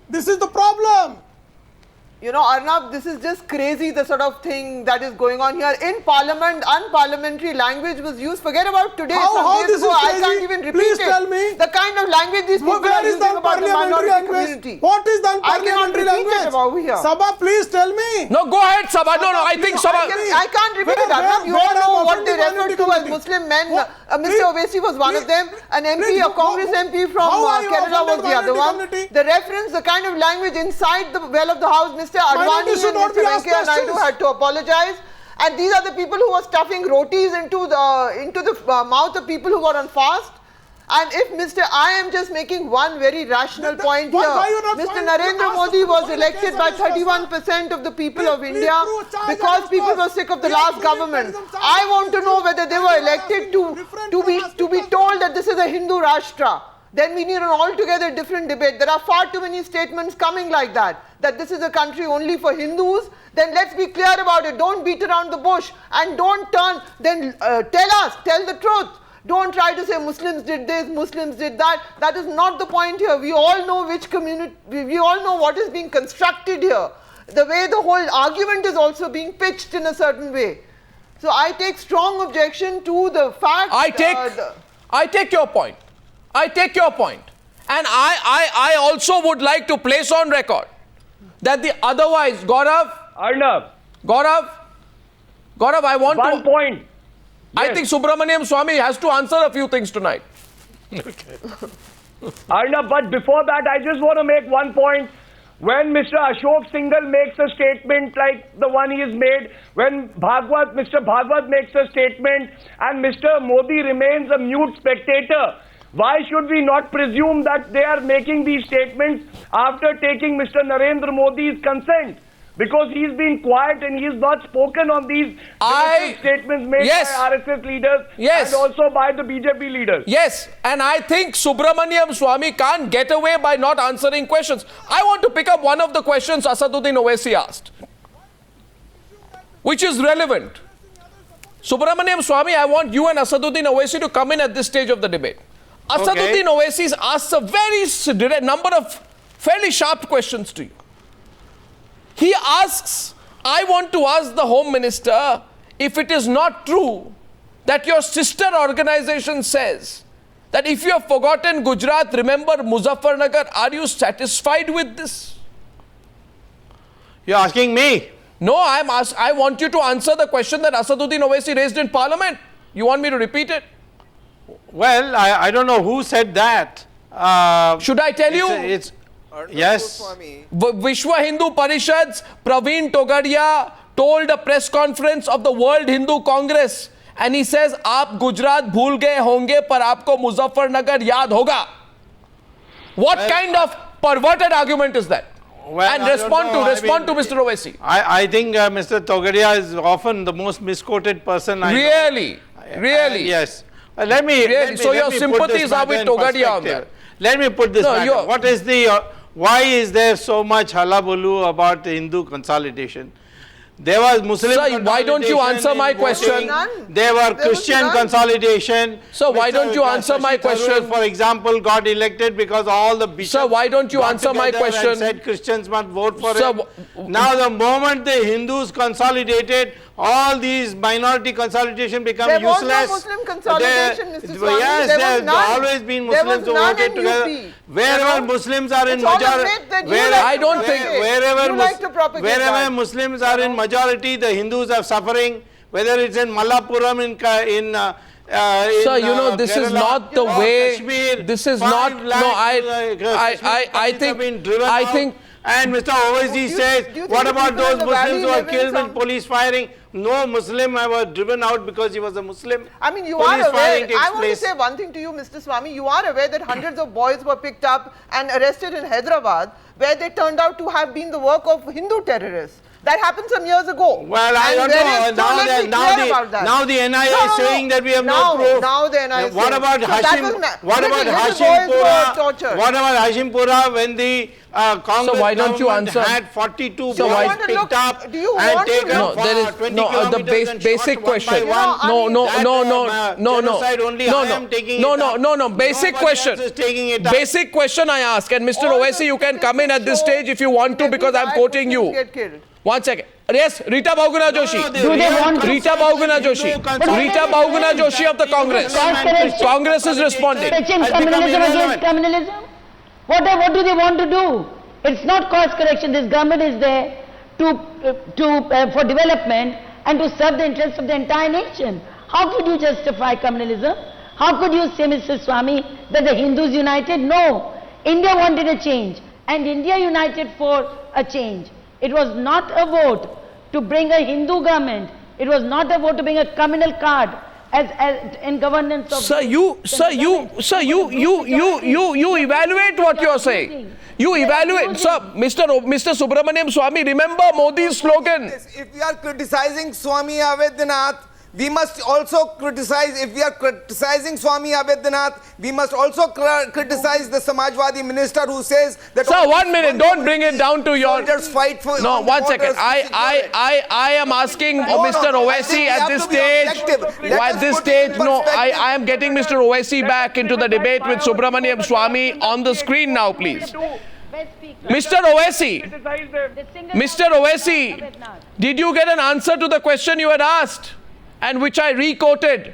This is the problem. You know, Arnab, this is just crazy, the sort of thing that is going on here. In Parliament, unparliamentary language was used. Forget about today. How this is crazy? I can't even repeat Please it. tell me. The kind of language these people Where are is the using about the unparliamentary minority language? community. What is the unparliamentary I cannot repeat language? it over here. Sabha, please tell me. No, go ahead, Sabha. No, I think Sabha. I can't repeat it, Arnab. You all know what they refer to as Muslim men. Mr. Owaisi was one of them. An MP, a Congress MP from Kerala was the other one. The reference, the kind of language inside the well of the house, Mr. Advani and Mr. Venkaiah Naidu had to apologize. And these are the people who were stuffing rotis into the mouth of people who were on fast. And if I am just making one very rational point here. Mr. Narendra Modi was elected by 31% of the people of India because people were sick of the last government. I want to know whether they were elected to be told that this is a Hindu Rashtra. Then we need an altogether different debate. There are far too many statements coming like that this is a country only for Hindus. Then let's be clear about it. Don't beat around the bush and don't tell the truth. Don't try to say Muslims did this, Muslims did that. That is not the point here. We all know which community, we all know what is being constructed here. The way the whole argument is also being pitched in a certain way. So I take strong objection to the fact... I take your point. I take your point. And I also would like to place on record that the otherwise, Gaurav, I want one point. I think Subramaniam Swamy has to answer a few things tonight. Okay. Arnab, but before that, I just want to make one point. When Mr. Ashok Singhal makes a statement like the one he has made, when Mr. Bhagwat makes a statement and Mr. Modi remains a mute spectator, why should we not presume that they are making these statements after taking Mr. Narendra Modi's consent? Because he's been quiet and he's not spoken on these statements made by RSS leaders and also by the BJP leaders. Yes, and I think Subramaniam Swamy can't get away by not answering questions. I want to pick up one of the questions Asaduddin Owaisi asked, which is relevant. Subramaniam Swamy, I want you and Asaduddin Owaisi to come in at this stage of the debate. Asaduddin Owaisi asks a very number of fairly sharp questions to you. He asks, I want to ask the Home Minister if it is not true that your sister organization says that if you have forgotten Gujarat, remember Muzaffarnagar. Are you satisfied with this? You're asking me? No, I want you to answer the question that Asaduddin Owaisi raised in Parliament. You want me to repeat it? Well, I don't know who said that. Should I tell you? Yes. Vishwa Hindu Parishad's Praveen Togadia told a press conference of the World Hindu Congress, and he says, "Aap Gujarat bhul gaye honge, par aapko Muzaffarnagar yaad hoga." What kind of perverted argument is that? Well, and respond to Mr. Owaisi. I think Mr. Togadia is often the most misquoted person I know. Really? Yes. Let me so your sympathies are with Togadia on that. Let me put this matter. What is why is there so much hullabaloo about the Hindu consolidation? There was Muslim consolidation. Why don't you answer my question? There were Christian consolidation. So why don't you answer my question? For example, got elected because all the bishops. Sir, why don't you answer my question? And said Christians must vote for him. Now the moment the Hindus consolidated, all these minority consolidation become useless. There was no Muslim consolidation, Mr. Swamy. Yes, there have always been Muslims who voted together. Wherever Muslims are in majority, wherever Muslims are in majority, the Hindus are suffering. Whether it's in Malappuram, Sir, you know, this is not the way. Kashmir, this is not. No, I think. And Mr. Owaisi says, what about those Muslims who were killed in police firing? No Muslim was driven out because he was a Muslim. I mean, you are aware, I want to say one thing to you, Mr. Swamy. You are aware that hundreds of boys were picked up and arrested in Hyderabad, where they turned out to have been the work of Hindu terrorists. That happened some years ago. Well, I don't know. Now the NIA is saying that we have no proof. Now the NIA is What saying. about So Hashimpura? What about Hashimpura when the Congress why don't you government answer? had 42 So boys why- picked up do you and want to taken look- for there is 20 no the kilometers and basic shot one question. by one? Genocide only I am taking it up. Basic Nobody question. else is taking it up. Basic question I ask, and Mr. All Owaisi, the you can come in at this statistics stage if you want to, show because I'm every quoting Muslim you. get killed. One second. Yes, Rita Bahuguna Joshi. Do they want to- Rita Bahuguna Joshi. Rita Bahuguna Joshi of the Congress. Congress is responding. Communalism against communalism? What do they want to do? It's not course correction. This government is there for development and to serve the interests of the entire nation. How could you justify communalism? How could you say, Mr. Swami, that the Hindus united? No. India wanted a change, and India united for a change. It was not a vote to bring a Hindu government. It was not a vote to bring a communal card as in governance of. You evaluate what you are saying. You evaluate, sir. Mr. Subramaniam Swami, remember Modi's slogan. If we are criticizing Swami Adityanath, we must also criticize, if we are criticizing Swami Adityanath, we must also criticize the Samajwadi minister who says that... Sir, 1 minute, don't bring it down to your... Soldiers fight for... No, 1 second. I am asking Mr. Owaisi at this stage... At this stage, no, I am getting Mr. Owaisi back into the debate with Subramaniam Swami on the screen now, please. Mr. Owaisi, did you get an answer to the question you had asked? And which I re-quoted.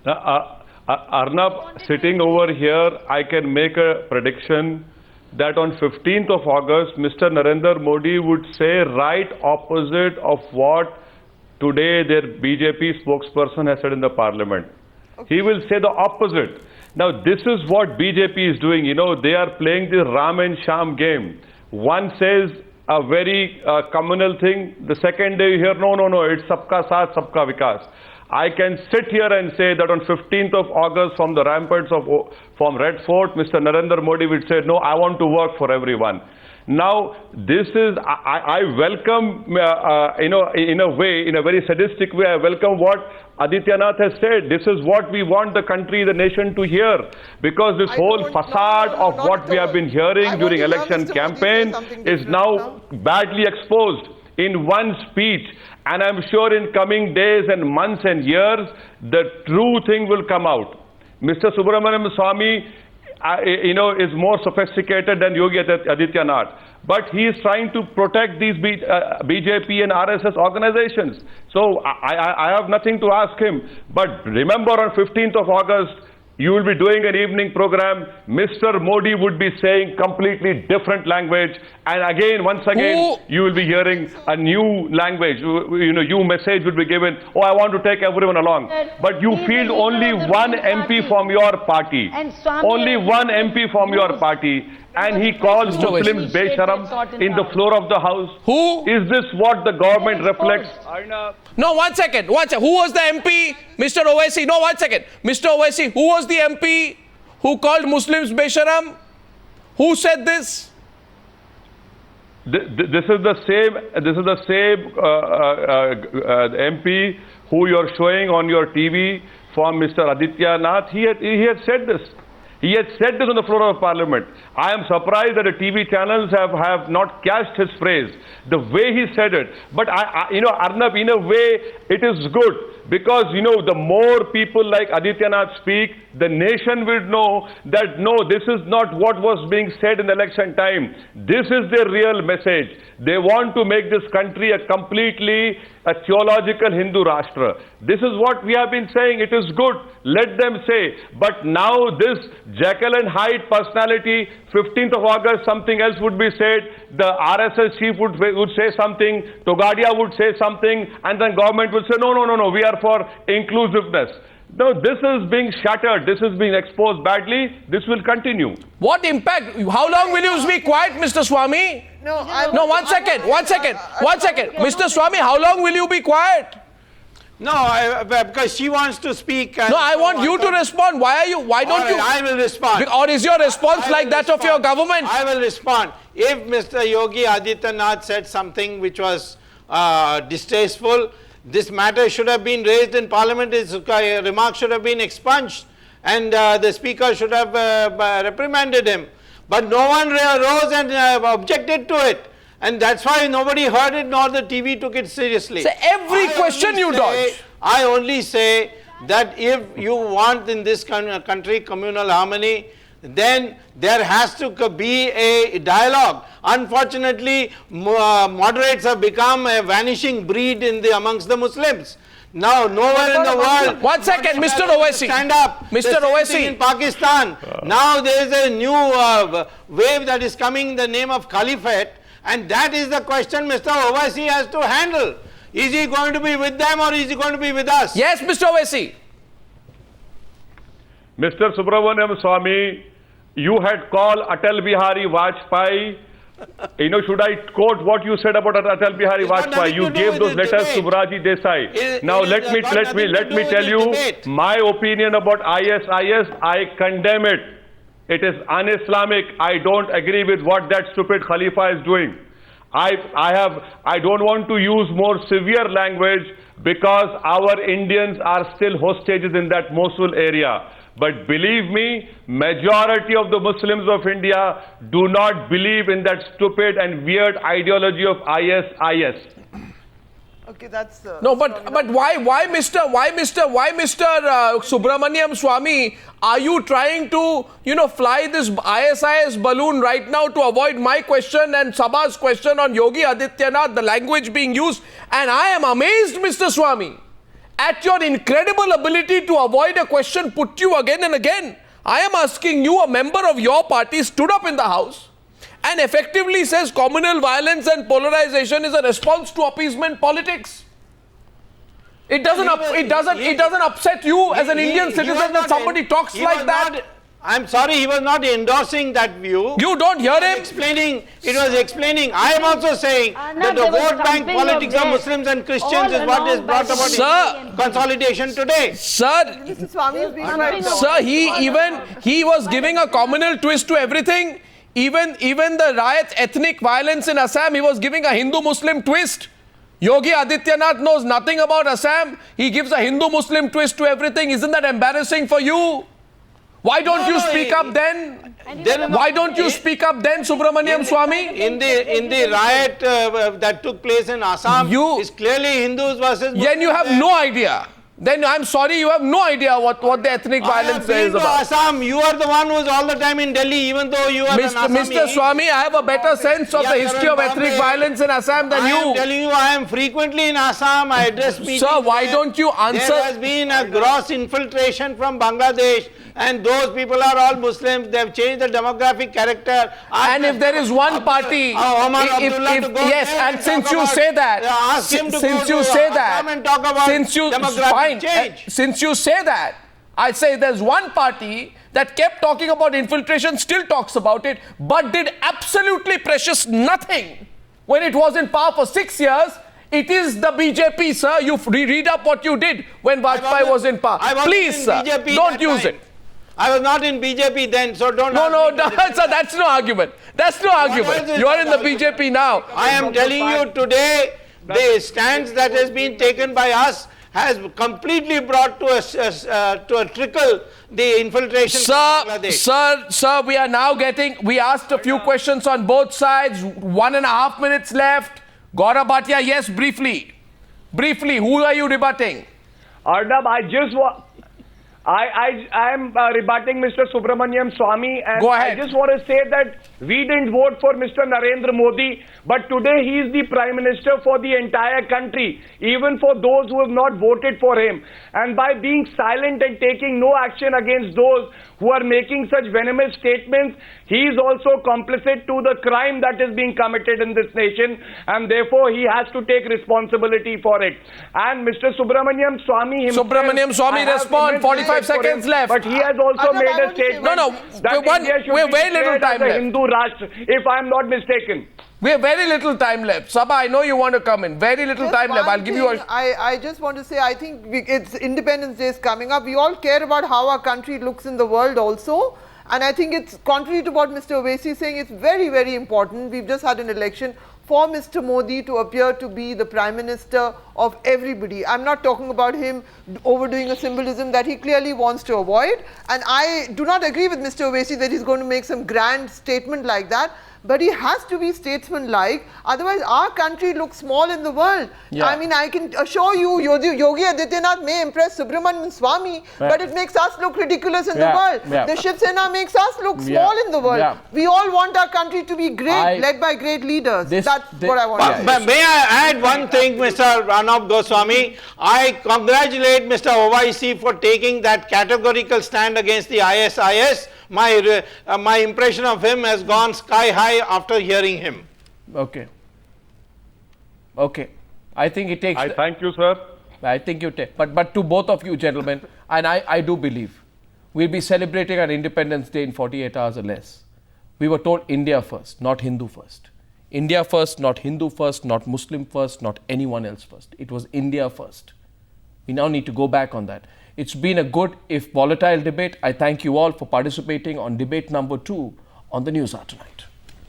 Arnab, sitting over here, I can make a prediction that on 15th of August, Mr. Narendra Modi would say right opposite of what today their BJP spokesperson has said in the parliament. He will say the opposite. Now, this is what BJP is doing. You know, they are playing the Ram and Sham game. One says a very communal thing. The second day you hear, no, it's sabka saath, sabka vikas. I can sit here and say that on 15th of August from the ramparts from Red Fort, Mr. Narendra Modi would say, no, I want to work for everyone. Now, this is, I welcome, in a way, in a very sadistic way, I welcome what Adityanath has said. This is what we want the country, the nation to hear. Because this whole facade of what we have been hearing during election campaign is now badly exposed in one speech. And I'm sure in coming days and months and years, the true thing will come out. Mr. Subramaniam Swami, is more sophisticated than Yogi Adityanath. But he is trying to protect these BJP and RSS organizations. So I have nothing to ask him. But remember, on 15th of August, you will be doing an evening program. Mr. Modi would be saying completely different language. And again, once again, you will be hearing a new language. New message will be given. Oh, I want to take everyone along. But you field only one MP from your party. Only one MP from your party. And he calls Muslims Besharam in the floor of the house. Who? Is this what the government reflects? No, 1 second. Who was the MP? Mr. Owaisi. No, 1 second. Mr. Owaisi, who was the MP who called Muslims Besharam? Who said this? This is the same MP who you are showing on your TV from Mr. Adityanath. He had said this. He had said this on the floor of Parliament. I am surprised that the TV channels have not cast his phrase, the way he said it. But Arnab, in a way, it is good because, the more people like Adityanath speak, the nation will know that no, this is not what was being said in the election time. This is their real message. They want to make this country a completely theological Hindu Rashtra. This is what we have been saying. It is good. Let them say. But now this Jekyll and Hyde personality, 15th of August, something else would be said. The RSS chief would say something. Togadia would say something. And then government would say, no, we are for inclusiveness. No, this is being shattered. This is being exposed badly. This will continue. What impact? How long will you be quiet, Mr. Swami? No, 1 second. Mr. Swami, how long will you be quiet? No, because she wants to speak. No, I want you to respond. Why don't you? I will respond. Or is your response like that of your government? I will respond. If Mr. Yogi Adityanath said something which was distasteful, this matter should have been raised in Parliament. His remarks should have been expunged, and the Speaker should have reprimanded him. But no one rose and objected to it. And that's why nobody heard it, nor the TV took it seriously. So every question you dodge. I only say that if you want in this country communal harmony, then there has to be a dialogue. Unfortunately, moderates have become a vanishing breed amongst the Muslims. Now, nowhere in the world. 1 second, Mr. Owaisi. Stand up. Mr. Owaisi. In Pakistan, now there is a new wave that is coming in the name of Caliphate. And that is the question Mr. Owaisi has to handle. Is he going to be with them or is he going to be with us? Yes, Mr. Owaisi. Mr. Subramaniam Swami, you had called Atal Bihari Vajpayee. Should I quote what you said about Atal Bihari Vajpayee? You gave those letters to Braji Desai. Now let me tell you my opinion about ISIS. I condemn it. It is un-Islamic. I don't agree with what that stupid Khalifa is doing. I don't want to use more severe language because our Indians are still hostages in that Mosul area. But believe me, majority of the Muslims of India do not believe in that stupid and weird ideology of ISIS. Okay, that's no, but why, Mr. Subramaniam Swami, are you trying to fly this ISIS balloon right now to avoid my question and Sabha's question on Yogi Adityanath, the language being used? And I am amazed, Mr. Swami, at your incredible ability to avoid a question put to you again and again. I am asking you, a member of your party stood up in the House and effectively says communal violence and polarization is a response to appeasement politics. It doesn't upset you as an Indian citizen that somebody talks like that. I'm sorry, he was not endorsing that view. You don't hear him? It was explaining. I am also saying that the vote bank politics of Muslims and Christians is what has brought about consolidation today. Sir, Mr. Swami is being right. Sir, he was giving a communal twist to everything. Even the riots, ethnic violence in Assam, he was giving a Hindu-Muslim twist. Yogi Adityanath knows nothing about Assam. He gives a Hindu-Muslim twist to everything. Isn't that embarrassing for you? Why don't you speak up then? Why don't you speak up then, Subramaniam Swami? In the riot that took place in Assam, is clearly Hindus versus Muslims. Then you have no idea. Then I'm sorry, you have no idea what the ethnic violence is about. Assam, you are the one who is all the time in Delhi, even though you are Mr. Swami, I have a better sense of the history of ethnic violence in Assam than you. I am telling you, I am frequently in Assam. I address meetings. Sir, why don't you answer? There has been a gross infiltration from Bangladesh, and those people are all Muslims. They have changed the demographic character. And if there is one party, since you say that, since you say that, I say there's one party that kept talking about infiltration, still talks about it, but did absolutely precious nothing when it was in power for 6 years. It is the BJP, sir. You read up what you did when Vajpayee was in power. Please, sir, don't use it. I was not in BJP then, so don't. No, sir, that's no argument. That's no argument. You are in the BJP now. I am telling you today, the stance that has been taken by us has completely brought to a trickle the infiltration from Bangladesh. Sir, we are now we asked a few questions on both sides. 1.5 minutes left. Gaurav Bhatia, yes, briefly. Briefly, who are you rebutting? Arnab, I am rebutting Mr. Subramaniam Swami, and go ahead. I just want to say that we didn't vote for Mr. Narendra Modi, but today he is the Prime Minister for the entire country, even for those who have not voted for him. And by being silent and taking no action against those who are making such venomous statements, he is also complicit to the crime that is being committed in this nation, and therefore he has to take responsibility for it. And Mr. Subramaniam Swami himself... Subramaniam Swami, respond. 45 seconds left. But he has also made a statement that India should be declared as a Hindu Rashtra, if I am not mistaken. We have very little time left. Sabha, I know you want to come in. Very little Just time left. one I'll give you a... thing I just want to say, I think it's Independence Day is coming up. We all care about how our country looks in the world also. And I think it's contrary to what Mr. Owaisi is saying, it's very, very important. We've just had an election for Mr. Modi to appear to be the Prime Minister of everybody. I'm not talking about him overdoing a symbolism that he clearly wants to avoid. And I do not agree with Mr. Owaisi that he's going to make some grand statement like that. But he has to be statesman-like, otherwise our country looks small in the world. Yeah. I mean, I can assure you, Yogi Adityanath may impress Subramanian Swami, but it makes us look ridiculous in the world. The Shiv Sena makes us look small in the world. We all want our country to be great, led by great leaders. That's what I want to say. But may I add one thing, Mr. Ranab Goswami? I congratulate Mr. Owaisi for taking that categorical stand against the ISIS. My impression of him has gone sky high after hearing him. Okay. Okay. I think it takes... I thank you, sir. I think you take... But to both of you, gentlemen, and I do believe, we'll be celebrating our Independence Day in 48 hours or less. We were told India first, not Hindu first. India first, not Hindu first, not Muslim first, not anyone else first. It was India first. We now need to go back on that. It's been a good, if volatile debate. I thank you all for participating on debate number 2 on the Newshour tonight.